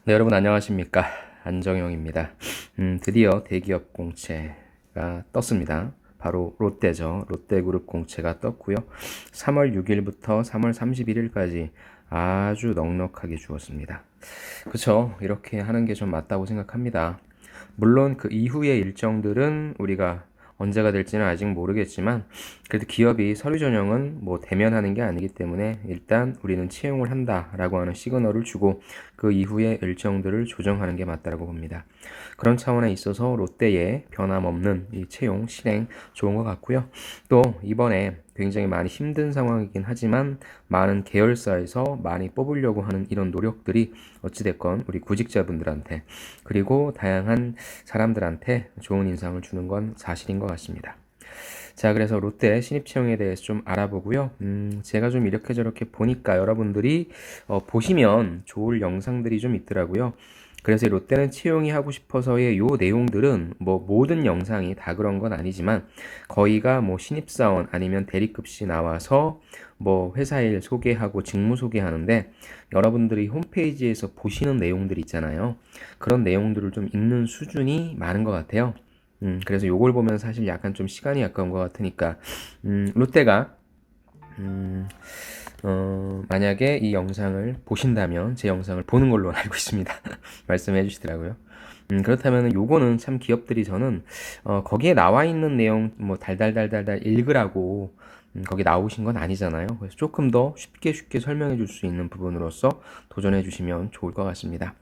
네, 여러분 안녕하십니까? 안정영입니다. 드디어 대기업 공채가 떴습니다. 바로 롯데죠. 롯데그룹 공채가 떴고요. 3월 6일부터 3월 31일까지 아주 넉넉하게 주었습니다. 그쵸? 이렇게 하는 게 좀 맞다고 생각합니다. 물론 그 이후의 일정들은 우리가 언제가 될지는 아직 모르겠지만 그래도 기업이 서류 전형은 뭐 대면하는 게 아니기 때문에 일단 우리는 채용을 한다라고 하는 시그널을 주고 그 이후의 일정들을 조정하는 게 맞다고 봅니다. 그런 차원에 있어서 롯데의 변함없는 이 채용 실행 좋은 것 같고요. 또 이번에 굉장히 많이 힘든 상황이긴 하지만 많은 계열사에서 많이 뽑으려고 하는 이런 노력들이 어찌됐건 우리 구직자분들한테 그리고 다양한 사람들한테 좋은 인상을 주는 건 사실인 것 같습니다. 자, 그래서 롯데 신입 채용에 대해서 좀 알아보고요. 제가 좀 이렇게 저렇게 보니까 여러분들이 보시면 좋을 영상들이 좀 있더라고요. 그래서 롯데는 채용이 하고 싶어서의 요 내용들은 뭐 모든 영상이 다 그런 건 아니지만 거의가 뭐 신입사원 아니면 대리급시 나와서 뭐 회사 일 소개하고 직무 소개하는데 여러분들이 홈페이지에서 보시는 내용들 있잖아요. 그런 내용들을 좀 읽는 수준이 많은 것 같아요. 그래서 요걸 보면 사실 약간 좀 시간이 아까운 것 같으니까, 롯데가, 음, 만약에 이 영상을 보신다면 제 영상을 보는 걸로 알고 있습니다. 말씀해 주시더라고요. 그렇다면 요거는 참 기업들이 저는, 거기에 나와 있는 내용 뭐 달달달달달 읽으라고 거기 나오신 건 아니잖아요. 그래서 조금 더 쉽게 설명해 줄 수 있는 부분으로서 도전해 주시면 좋을 것 같습니다.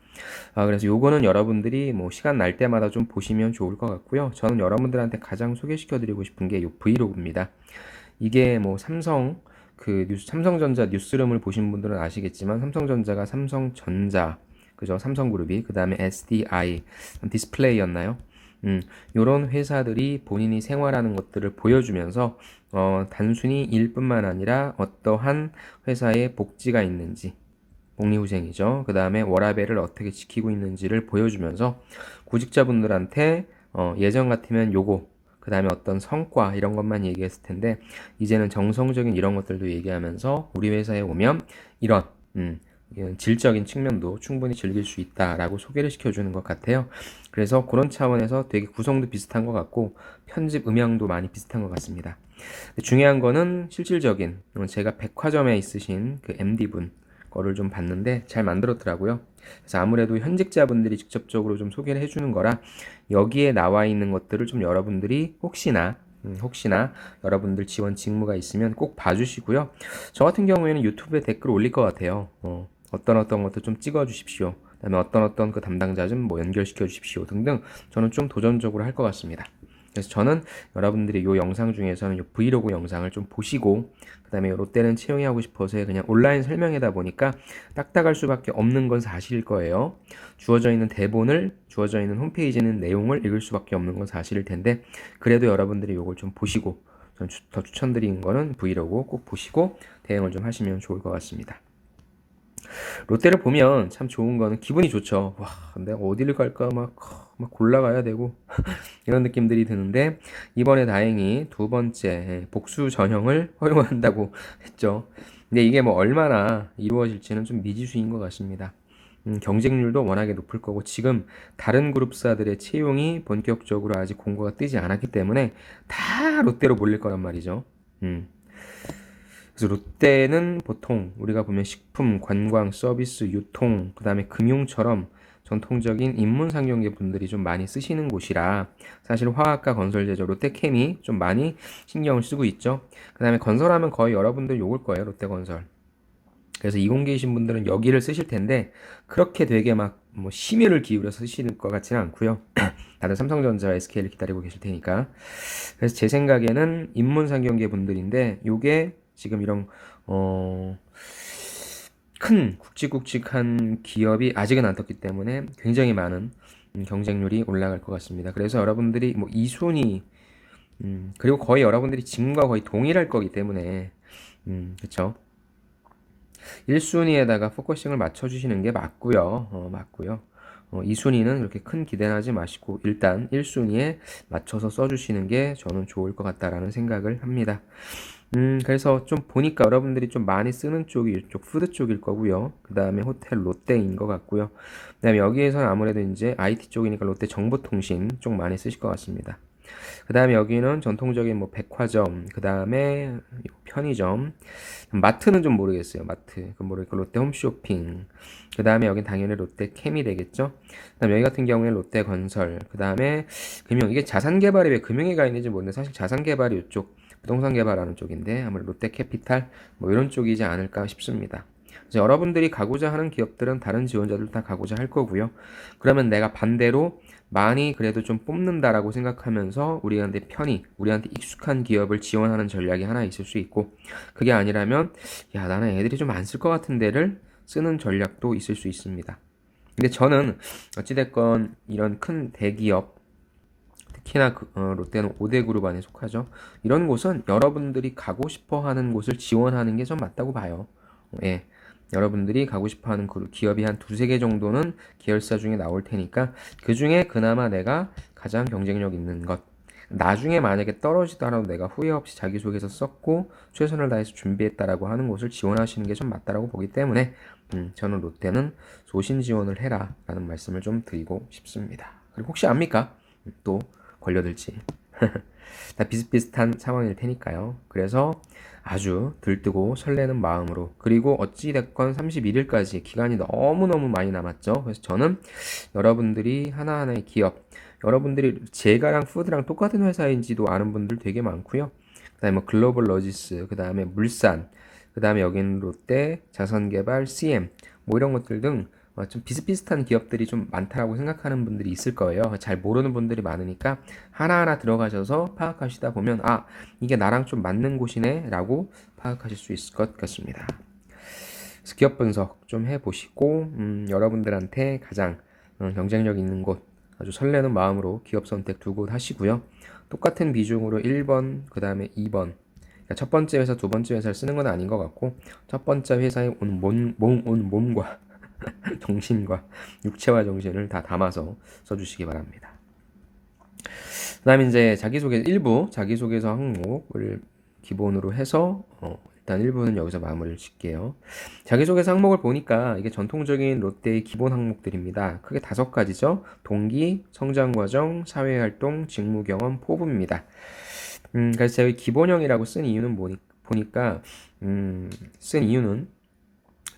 그래서 요거는 여러분들이 뭐 시간 날 때마다 좀 보시면 좋을 것 같고요. 저는 여러분들한테 가장 소개시켜 드리고 싶은 게 요 브이로그입니다. 이게 뭐 삼성전자 뉴스룸을 보신 분들은 아시겠지만 삼성전자가 삼성전자 그죠? 삼성그룹이 그 다음에 SDI 디스플레이였나요? 요런 회사들이 본인이 생활하는 것들을 보여주면서 단순히 일뿐만 아니라 어떠한 회사의 복지가 있는지 복리후생이죠. 그 다음에 워라밸을 어떻게 지키고 있는지를 보여주면서 구직자분들한테 예전 같으면 요거 그 다음에 어떤 성과 이런 것만 얘기했을 텐데 이제는 정성적인 이런 것들도 얘기하면서 우리 회사에 오면 이런 질적인 측면도 충분히 즐길 수 있다라고 소개를 시켜주는 것 같아요. 그래서 그런 차원에서 되게 구성도 비슷한 것 같고 편집 음향도 많이 비슷한 것 같습니다. 중요한 거는 실질적인 제가 백화점에 있으신 그 MD분 거를 좀 봤는데 잘 만들었더라고요. 그래서 아무래도 현직자분들이 직접적으로 좀 소개를 해주는 거라 여기에 나와 있는 것들을 좀 여러분들이 혹시나 여러분들 지원 직무가 있으면 꼭 봐주시고요. 저 같은 경우에는 유튜브에 댓글 올릴 것 같아요. 어떤 것도 좀 찍어 주십시오. 그다음에 어떤 그 담당자 좀 뭐 연결시켜 주십시오 등등 저는 좀 도전적으로 할 것 같습니다. 그래서 저는 여러분들이 이 영상 중에서는 이 브이로그 영상을 좀 보시고 그다음에 롯데는 채용이 하고 싶어서 그냥 온라인 설명회다 보니까 딱딱할 수밖에 없는 건 사실일 거예요. 주어져 있는 홈페이지는 내용을 읽을 수밖에 없는 건 사실일 텐데 그래도 여러분들이 이걸 좀 보시고 더 추천드리는 거는 브이로그 꼭 보시고 대응을 좀 하시면 좋을 것 같습니다. 롯데를 보면 참 좋은 거는 기분이 좋죠. 와, 내가 어디를 갈까 막 골라가야 되고 이런 느낌들이 드는데 이번에 다행히 두 번째 복수 전형을 허용한다고 했죠. 근데 이게 뭐 얼마나 이루어질지는 좀 미지수인 것 같습니다. 경쟁률도 워낙에 높을 거고 지금 다른 그룹사들의 채용이 본격적으로 아직 공고가 뜨지 않았기 때문에 다 롯데로 몰릴 거란 말이죠. 음. 그래서 롯데는 보통 우리가 보면 식품, 관광, 서비스, 유통, 그 다음에 금융처럼 전통적인 인문상경계 분들이 좀 많이 쓰시는 곳이라 사실 화학과 건설제조 롯데케미 좀 많이 신경을 쓰고 있죠. 그 다음에 건설하면 거의 여러분들 욕을 거예요, 롯데건설. 그래서 이공계이신 분들은 여기를 쓰실 텐데 그렇게 되게 막 뭐 심혈을 기울여서 쓰시는 것 같지는 않고요. 다들 삼성전자, SK를 기다리고 계실 테니까. 그래서 제 생각에는 인문상경계 분들인데 요게 지금 이런 어, 큰 굵직굵직한 기업이 아직은 안 떴기 때문에 굉장히 많은 경쟁률이 올라갈 것 같습니다. 그래서 여러분들이 뭐 2순위 그리고 거의 여러분들이 지금과 거의 동일할 거기 때문에 그쵸 1순위에다가 포커싱을 맞춰주시는 게 맞고요. 맞고요. 이 순위는 그렇게 큰 기대는 하지 마시고 일단 1순위에 맞춰서 써주시는 게 저는 좋을 것 같다라는 생각을 합니다. 그래서 좀 보니까 여러분들이 좀 많이 쓰는 쪽이 이쪽 푸드 쪽일 거고요. 그 다음에 호텔 롯데인 것 같고요. 그 다음에 여기에서는 아무래도 이제 IT 쪽이니까 롯데 정보통신 쪽 많이 쓰실 것 같습니다. 그 다음에 여기는 전통적인 뭐 백화점, 그 다음에 편의점, 마트는 좀 모르겠어요. 마트, 그 모르겠고 롯데 홈쇼핑, 그 다음에 여긴 당연히 롯데 캠이 되겠죠. 그 다음에 여기 같은 경우에 롯데 건설, 그 다음에 금융, 이게 자산 개발이 왜 금융에 가 있는지 모르는데 사실 자산 개발이 이쪽 부동산 개발하는 쪽인데 아무래도 롯데 캐피탈 뭐 이런 쪽이지 않을까 싶습니다. 그래서 여러분들이 가고자 하는 기업들은 다른 지원자들 다 가고자 할 거고요. 그러면 내가 반대로 많이 그래도 좀 뽑는다라고 생각하면서 우리한테 편히 우리한테 익숙한 기업을 지원하는 전략이 하나 있을 수 있고 그게 아니라면 야 나는 애들이 좀 안 쓸 것 같은 데를 쓰는 전략도 있을 수 있습니다. 근데 저는 어찌됐건 이런 큰 대기업 특히나 롯데는 5대 그룹 안에 속하죠. 이런 곳은 여러분들이 가고 싶어 하는 곳을 지원하는 게 좀 맞다고 봐요. 예. 여러분들이 가고 싶어 하는 기업이 한 두세 개 정도는 계열사 중에 나올 테니까 그 중에 그나마 내가 가장 경쟁력 있는 것. 나중에 만약에 떨어지더라도 내가 후회 없이 자기소개서 썼고 최선을 다해서 준비했다라고 하는 곳을 지원하시는 게 좀 맞다라고 보기 때문에 저는 롯데는 소신 지원을 해라 라는 말씀을 좀 드리고 싶습니다. 그리고 혹시 압니까? 또 걸려들지. 다 비슷비슷한 상황일 테니까요. 그래서 아주 들뜨고 설레는 마음으로 그리고 어찌됐건 31일까지 기간이 너무너무 많이 남았죠. 그래서 저는 여러분들이 하나하나의 기업 여러분들이 제가랑 푸드랑 똑같은 회사인지도 아는 분들 되게 많고요. 그 다음에 뭐 글로벌 러지스 그 다음에 물산 그 다음에 여기는 롯데 자선개발 CM 뭐 이런 것들 등 좀 비슷비슷한 기업들이 좀 많다라고 생각하는 분들이 있을 거예요. 잘 모르는 분들이 많으니까 하나하나 들어가셔서 파악하시다 보면 아 이게 나랑 좀 맞는 곳이네 라고 파악하실 수 있을 것 같습니다. 그래서 기업 분석 좀 해보시고 여러분들한테 가장 경쟁력 있는 곳 아주 설레는 마음으로 기업 선택 두 곳 하시고요. 똑같은 비중으로 1번 그 다음에 2번 그러니까 첫 번째 회사 두 번째 회사를 쓰는 건 아닌 것 같고 첫 번째 회사에 온 몸과 정신과 육체와 정신을 다 담아서 써주시기 바랍니다. 그 다음에 이제 일부 자기소개서 항목을 기본으로 해서 일단 1부는 여기서 마무리를 짓게요. 자기소개서 항목을 보니까 이게 전통적인 롯데의 기본 항목들입니다. 크게 5가지죠. 동기, 성장과정, 사회활동, 직무경험, 포부입니다. 그래서 제가 기본형이라고 쓴 이유는 보니까 쓴 이유는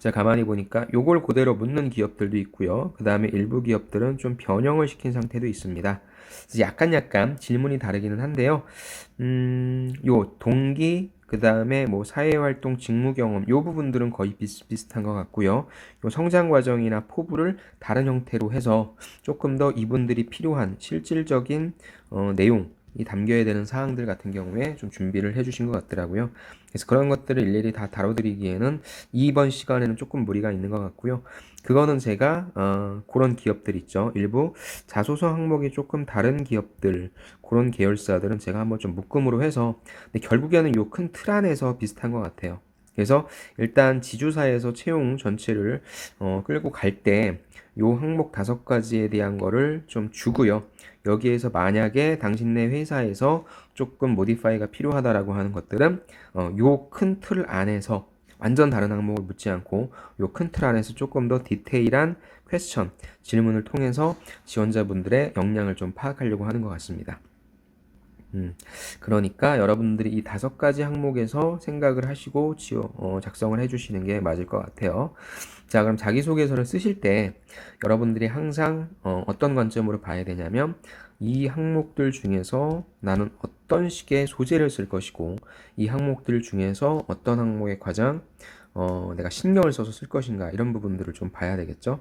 제가 가만히 보니까 요걸 그대로 묻는 기업들도 있고요. 그 다음에 일부 기업들은 좀 변형을 시킨 상태도 있습니다. 그래서 약간 질문이 다르기는 한데요. 요 동기, 그 다음에 뭐 사회활동 직무 경험, 요 부분들은 거의 비슷비슷한 것 같고요. 요 성장 과정이나 포부를 다른 형태로 해서 조금 더 이분들이 필요한 실질적인 내용, 이 담겨야 되는 사항들 같은 경우에 좀 준비를 해주신 것 같더라고요. 그래서 그런 것들을 일일이 다 다뤄드리기에는 이번 시간에는 조금 무리가 있는 것 같고요. 그거는 제가 그런 기업들 있죠. 일부 자소서 항목이 조금 다른 기업들 그런 계열사들은 제가 한번 좀 묶음으로 해서 근데 결국에는 요 큰 틀 안에서 비슷한 것 같아요. 그래서 일단 지주사에서 채용 전체를 끌고 갈 때 요 항목 5가지에 대한 거를 좀 주고요. 여기에서 만약에 당신네 회사에서 조금 모디파이가 필요하다라고 하는 것들은 요 큰 틀 안에서 완전 다른 항목을 묻지 않고 요 큰 틀 안에서 조금 더 디테일한 퀘스천, 질문을 통해서 지원자분들의 역량을 좀 파악하려고 하는 것 같습니다. 그러니까 여러분들이 이 5가지 항목에서 생각을 하시고 작성을 해주시는 게 맞을 것 같아요. 자, 그럼 자기소개서를 쓰실 때 여러분들이 항상 어떤 관점으로 봐야 되냐면 이 항목들 중에서 나는 어떤 식의 소재를 쓸 것이고 이 항목들 중에서 어떤 항목에 가장 내가 신경을 써서 쓸 것인가 이런 부분들을 좀 봐야 되겠죠.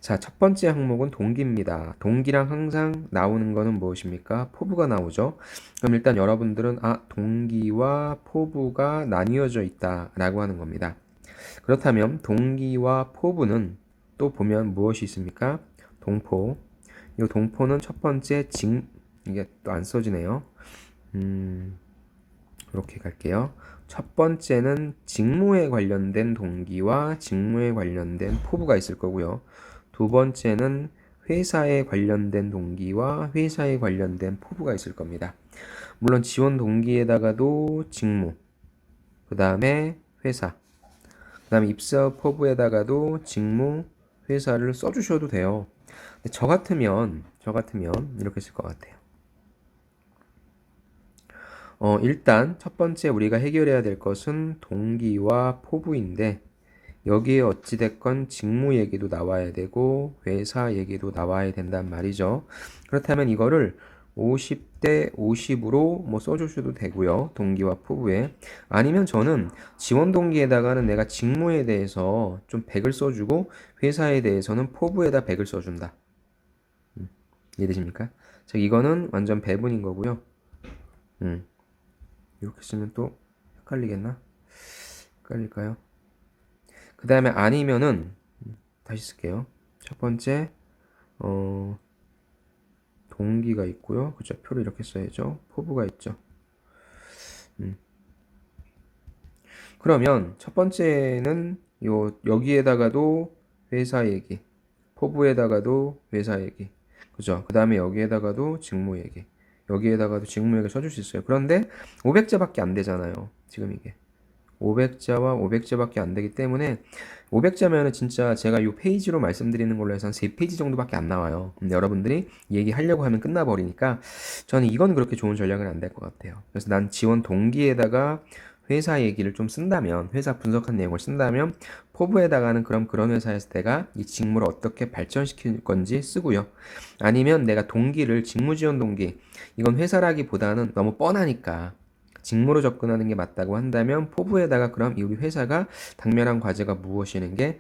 자, 첫 번째 항목은 동기입니다. 동기랑 항상 나오는 거는 무엇입니까? 포부가 나오죠. 그럼 일단 여러분들은 동기와 포부가 나뉘어져 있다라고 하는 겁니다. 그렇다면 동기와 포부는 또 보면 무엇이 있습니까? 동포. 이 동포는 첫 번째 이게 또 안 써지네요. 이렇게 갈게요. 첫 번째는 직무에 관련된 동기와 직무에 관련된 포부가 있을 거고요. 두 번째는 회사에 관련된 동기와 회사에 관련된 포부가 있을 겁니다. 물론 지원 동기에다가도 직무, 그 다음에 회사, 그 다음에 입사 포부에다가도 직무, 회사를 써주셔도 돼요. 근데 저 같으면 이렇게 쓸 것 같아요. 일단 첫 번째 우리가 해결해야 될 것은 동기와 포부인데, 여기에 어찌됐건 직무 얘기도 나와야 되고 회사 얘기도 나와야 된단 말이죠. 그렇다면 이거를 50대 50으로 뭐 써주셔도 되고요. 동기와 포부에. 아니면 저는 지원 동기에다가는 내가 직무에 대해서 좀 100을 써주고 회사에 대해서는 포부에다 100을 써준다. 이해되십니까? 자, 이거는 완전 배분인 거고요. 이렇게 쓰면 또 헷갈리겠나? 헷갈릴까요? 그 다음에 아니면은 다시 쓸게요. 첫 번째 동기가 있고요. 그죠? 표를 이렇게 써야죠. 포부가 있죠. 그러면 첫 번째는 여기에다가도 회사 얘기, 포부에다가도 회사 얘기, 그죠? 그 다음에 여기에다가도 직무 얘기, 여기에다가도 직무 얘기 써줄 수 있어요. 그런데 500자밖에 안 되잖아요. 지금 이게 500자와 500자밖에 안 되기 때문에 500자면은 진짜 제가 이 페이지로 말씀드리는 걸로 해서 한 3페이지 정도밖에 안 나와요. 근데 여러분들이 얘기하려고 하면 끝나버리니까 저는 이건 그렇게 좋은 전략은 안 될 것 같아요. 그래서 난 지원 동기에다가 회사 얘기를 좀 쓴다면, 회사 분석한 내용을 쓴다면 포부에다가는 그럼 그런 회사에서 내가 이 직무를 어떻게 발전시킬 건지 쓰고요. 아니면 내가 동기를 직무 지원 동기, 이건 회사라기보다는 너무 뻔하니까 직무로 접근하는 게 맞다고 한다면 포부에다가 그럼 우리 회사가 당면한 과제가 무엇인데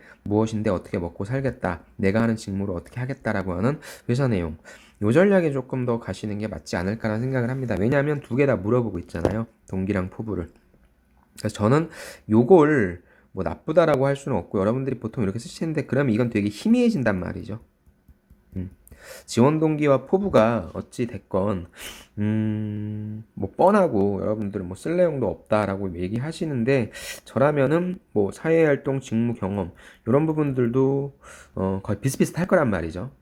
어떻게 먹고 살겠다, 내가 하는 직무를 어떻게 하겠다라고 하는 회사 내용, 요 전략에 조금 더 가시는 게 맞지 않을까라는 생각을 합니다. 왜냐하면 두 개 다 물어보고 있잖아요, 동기랑 포부를. 그래서 저는 요걸 뭐 나쁘다라고 할 수는 없고 여러분들이 보통 이렇게 쓰시는데 그러면 이건 되게 희미해진단 말이죠. 지원 동기와 포부가 어찌 됐건 뭐 뻔하고 여러분들은 뭐 쓸 내용도 없다라고 얘기하시는데, 저라면은 뭐 사회활동, 직무 경험 이런 부분들도 거의 비슷비슷할 거란 말이죠.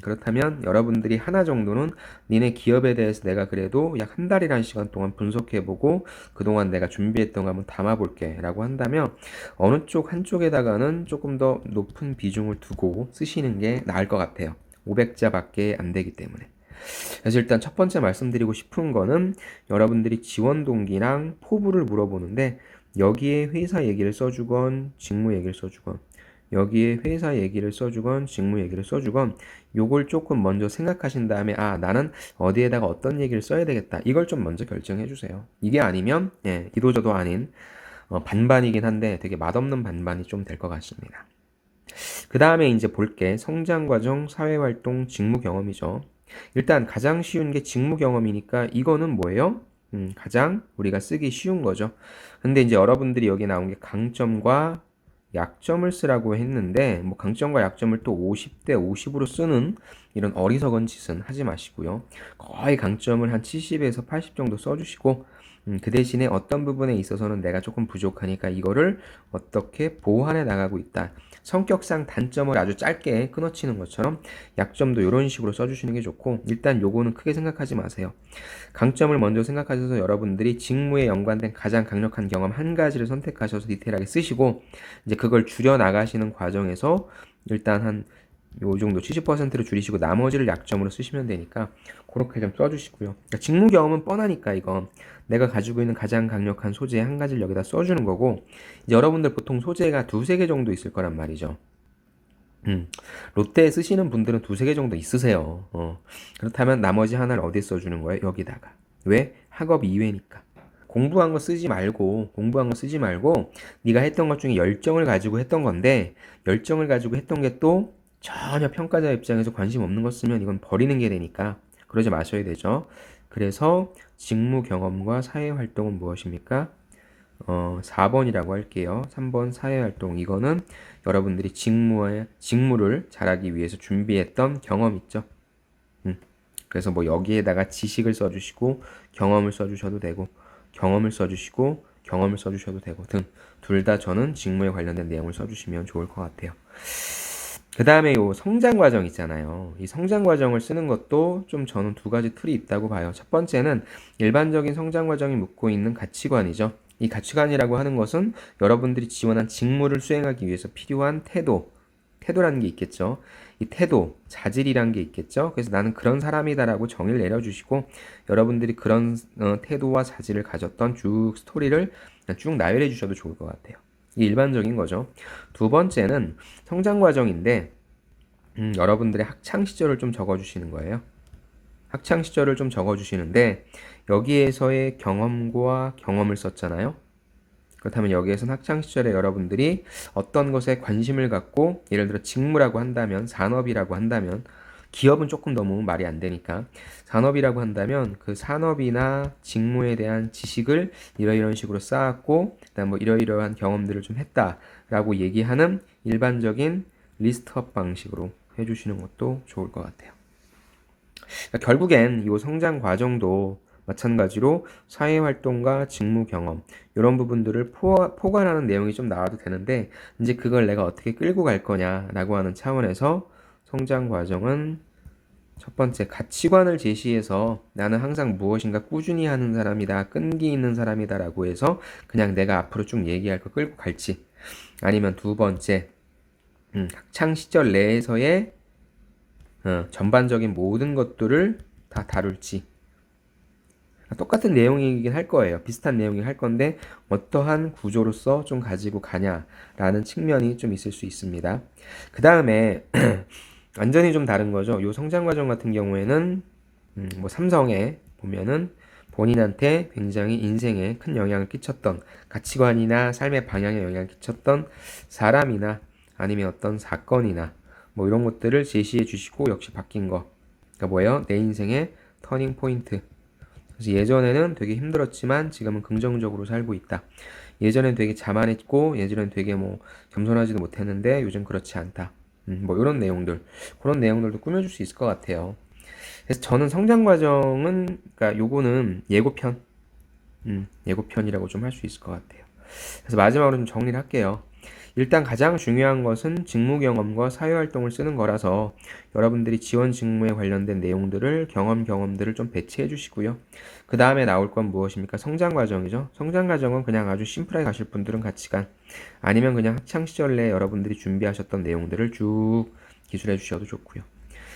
그렇다면 여러분들이 하나 정도는 니네 기업에 대해서 내가 그래도 약 한 달이라는 시간 동안 분석해보고 그동안 내가 준비했던 거 한번 담아볼게 라고 한다면 어느 쪽 한쪽에다가는 조금 더 높은 비중을 두고 쓰시는 게 나을 것 같아요. 500자밖에 안 되기 때문에. 그래서 일단 첫 번째 말씀드리고 싶은 거는 여러분들이 지원 동기랑 포부를 물어보는데 여기에 회사 얘기를 써주건 직무 얘기를 써주건, 여기에 회사 얘기를 써주건 직무 얘기를 써주건, 요걸 조금 먼저 생각하신 다음에 나는 어디에다가 어떤 얘기를 써야 되겠다, 이걸 좀 먼저 결정해 주세요. 이게 아니면 이도저도 아닌 반반이긴 한데 되게 맛없는 반반이 좀 될 것 같습니다. 그 다음에 이제 볼게 성장과정, 사회활동, 직무 경험이죠. 일단 가장 쉬운 게 직무 경험이니까 이거는 뭐예요? 가장 우리가 쓰기 쉬운 거죠. 근데 이제 여러분들이 여기 나온 게 강점과 약점을 쓰라고 했는데 뭐 강점과 약점을 또 50대 50으로 쓰는 이런 어리석은 짓은 하지 마시고요. 거의 강점을 한 70에서 80 정도 써주시고 그 대신에 어떤 부분에 있어서는 내가 조금 부족하니까 이거를 어떻게 보완해 나가고 있다. 성격상 단점을 아주 짧게 끊어치는 것처럼 약점도 이런 식으로 써주시는 게 좋고, 일단 요거는 크게 생각하지 마세요. 강점을 먼저 생각하셔서 여러분들이 직무에 연관된 가장 강력한 경험 한 가지를 선택하셔서 디테일하게 쓰시고, 이제 그걸 줄여 나가시는 과정에서 일단 한 요 정도 70%를 줄이시고 나머지를 약점으로 쓰시면 되니까 그렇게 좀 써주시고요. 그러니까 직무 경험은 뻔하니까 이거 내가 가지고 있는 가장 강력한 소재 한 가지를 여기다 써주는 거고, 이제 여러분들 보통 소재가 두세 개 정도 있을 거란 말이죠. 롯데에 쓰시는 분들은 두세 개 정도 있으세요. 그렇다면 나머지 하나를 어디에 써주는 거예요? 여기다가. 왜? 학업 이외니까. 공부한 거 쓰지 말고 네가 했던 것 중에 열정을 가지고 했던 건데, 열정을 가지고 했던 게 또 전혀 평가자 입장에서 관심 없는 거 쓰면 이건 버리는 게 되니까 그러지 마셔야 되죠. 그래서 직무 경험과 사회 활동은 무엇입니까? 4번이라고 할게요. 3번 사회활동. 이거는 여러분들이 직무를 잘하기 위해서 준비했던 경험 있죠. 그래서 뭐 여기에다가 지식을 써주시고 경험을 써주셔도 되고, 경험을 써주시고 경험을 써주셔도 되고 등 둘 다 저는 직무에 관련된 내용을 써주시면 좋을 것 같아요. 그 다음에 요 성장 과정 있잖아요. 이 성장 과정을 쓰는 것도 좀 저는 두 가지 툴이 있다고 봐요. 첫 번째는 일반적인 성장 과정이 묻고 있는 가치관이죠. 이 가치관이라고 하는 것은 여러분들이 지원한 직무를 수행하기 위해서 필요한 태도라는 게 있겠죠. 이 태도, 자질이란 게 있겠죠. 그래서 나는 그런 사람이다라고 정의를 내려주시고 여러분들이 그런 태도와 자질을 가졌던 쭉 스토리를 쭉 나열해 주셔도 좋을 것 같아요. 이게 일반적인 거죠. 두 번째는 성장 과정인데 여러분들의 학창 시절을 좀 적어주시는 거예요. 학창 시절을 좀 적어주시는데 여기에서의 경험과 경험을 썼잖아요. 그렇다면 여기에서는 학창 시절에 여러분들이 어떤 것에 관심을 갖고 예를 들어 직무라고 한다면 산업이라고 한다면 기업은 조금 너무 말이 안 되니까 산업이라고 한다면 그 산업이나 직무에 대한 지식을 이러이런 식으로 쌓았고 그다음 뭐 이러이러한 경험들을 좀 했다라고 얘기하는 일반적인 리스트업 방식으로 해주시는 것도 좋을 것 같아요. 그러니까 결국엔 이 성장 과정도 마찬가지로 사회활동과 직무 경험 이런 부분들을 포괄하는 내용이 좀 나와도 되는데 이제 그걸 내가 어떻게 끌고 갈 거냐라고 하는 차원에서 성장 과정은 첫 번째 가치관을 제시해서 나는 항상 무엇인가 꾸준히 하는 사람이다, 끈기 있는 사람이다라고 해서 그냥 내가 앞으로 쭉 얘기할 거 끌고 갈지 아니면 두 번째 학창 시절 내에서의 전반적인 모든 것들을 다 다룰지 똑같은 내용이긴 할 거예요. 비슷한 내용이 할 건데 어떠한 구조로서 좀 가지고 가냐라는 측면이 좀 있을 수 있습니다. 그 다음에 완전히 좀 다른 거죠. 요 성장 과정 같은 경우에는 뭐 삼성에 보면은 본인한테 굉장히 인생에 큰 영향을 끼쳤던 가치관이나 삶의 방향에 영향을 끼쳤던 사람이나 아니면 어떤 사건이나 뭐 이런 것들을 제시해 주시고 역시 바뀐 거. 그러니까 뭐예요? 내 인생의 터닝 포인트. 그래서 예전에는 되게 힘들었지만 지금은 긍정적으로 살고 있다. 예전엔 되게 자만했고 예전엔 되게 뭐 겸손하지도 못했는데 요즘 그렇지 않다. 뭐 이런 내용들 그런 내용들도 꾸며줄 수 있을 것 같아요. 그래서 저는 성장 과정은 그러니까 요거는 예고편 예고편이라고 좀 할 수 있을 것 같아요. 그래서 마지막으로 좀 정리를 할게요. 일단 가장 중요한 것은 직무 경험과 사회활동을 쓰는 거라서 여러분들이 지원 직무에 관련된 내용들을 경험들을 좀 배치해 주시고요. 그 다음에 나올 건 무엇입니까? 성장 과정이죠. 성장 과정은 그냥 아주 심플하게 가실 분들은 가치관 아니면 그냥 학창 시절 내에 여러분들이 준비하셨던 내용들을 쭉 기술해 주셔도 좋고요.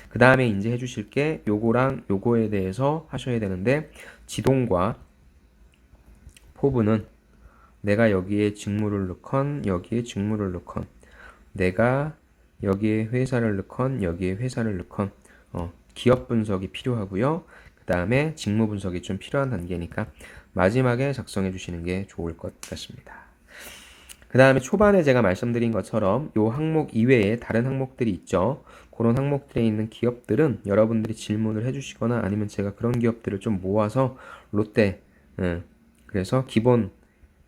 그 다음에 이제 해주실 게 요거랑 요거에 대해서 하셔야 되는데 지동과 포부는 내가 여기에 직무를 넣건 여기에 직무를 넣건 내가 여기에 회사를 넣건 여기에 회사를 넣건 기업 분석이 필요하고요. 그 다음에 직무 분석이 좀 필요한 단계니까 마지막에 작성해 주시는 게 좋을 것 같습니다. 그 다음에 초반에 제가 말씀드린 것처럼 요 항목 이외에 다른 항목들이 있죠. 그런 항목들에 있는 기업들은 여러분들이 질문을 해주시거나 아니면 제가 그런 기업들을 좀 모아서 롯데 그래서 기본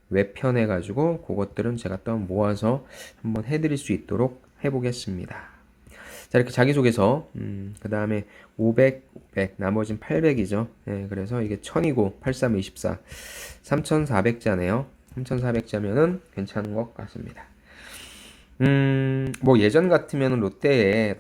웹편 해가지고 그것들은 제가 또 모아서 한번 해드릴 수 있도록 해보겠습니다. 자 이렇게 자기소개서 그 다음에 500, 500 나머진 800이죠. 그래서 이게 1000이고 83, 24 3400자네요. 3400자면은 괜찮은 것 같습니다. 뭐 예전 같으면 롯데에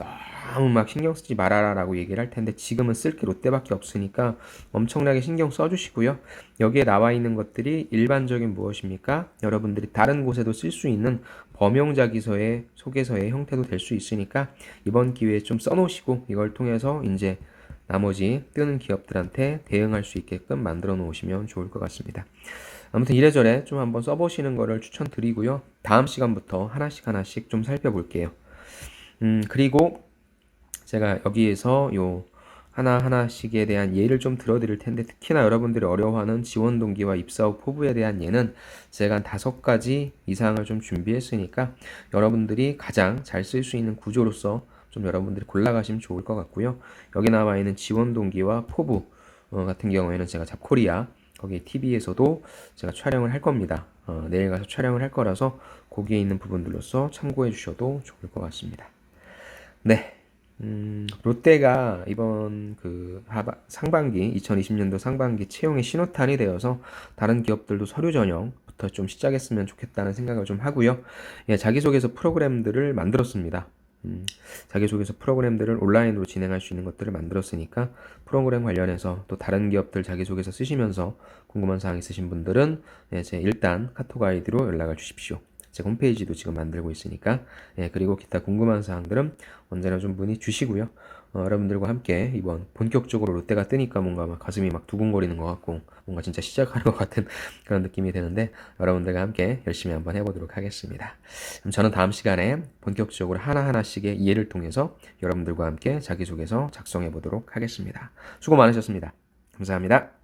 너무 막 신경 쓰지 말아라라고 얘기를 할 텐데 지금은 쓸 게 롯데밖에 없으니까 엄청나게 신경 써주시고요. 여기에 나와 있는 것들이 일반적인 무엇입니까? 여러분들이 다른 곳에도 쓸 수 있는 범용자기서의 소개서의 형태도 될 수 있으니까 이번 기회에 좀 써놓으시고 이걸 통해서 이제 나머지 뜨는 기업들한테 대응할 수 있게끔 만들어 놓으시면 좋을 것 같습니다. 아무튼 이래저래 좀 한번 써보시는 거를 추천드리고요. 다음 시간부터 하나씩 좀 살펴볼게요. 그리고 제가 여기에서 요 하나하나씩에 대한 예를 좀 들어드릴 텐데 특히나 여러분들이 어려워하는 지원 동기와 입사 후 포부에 대한 예는 제가 한 5가지 이상을 좀 준비했으니까 여러분들이 가장 잘 쓸 수 있는 구조로서 좀 여러분들이 골라가시면 좋을 것 같고요. 여기 나와 있는 지원 동기와 포부 같은 경우에는 제가 잡코리아 거기 TV에서도 제가 촬영을 할 겁니다. 내일 가서 촬영을 할 거라서 거기에 있는 부분들로서 참고해 주셔도 좋을 것 같습니다. 네. 롯데가 이번 상반기 2020년도 상반기 채용의 신호탄이 되어서 다른 기업들도 서류 전형부터 좀 시작했으면 좋겠다는 생각을 좀 하고요. 예, 자기소개서 프로그램들을 만들었습니다. 자기소개서 프로그램들을 온라인으로 진행할 수 있는 것들을 만들었으니까 프로그램 관련해서 또 다른 기업들 자기소개서 쓰시면서 궁금한 사항 있으신 분들은 제 일단 카톡 아이디로 연락을 주십시오. 제 홈페이지도 지금 만들고 있으니까 그리고 기타 궁금한 사항들은 언제나 좀 문의 주시고요. 여러분들과 함께 이번 본격적으로 롯데가 뜨니까 뭔가 막 가슴이 막 두근거리는 것 같고 뭔가 진짜 시작하는 것 같은 그런 느낌이 드는데 여러분들과 함께 열심히 한번 해보도록 하겠습니다. 그럼 저는 다음 시간에 본격적으로 하나하나씩의 이해를 통해서 여러분들과 함께 자기소개서 작성해 보도록 하겠습니다. 수고 많으셨습니다. 감사합니다.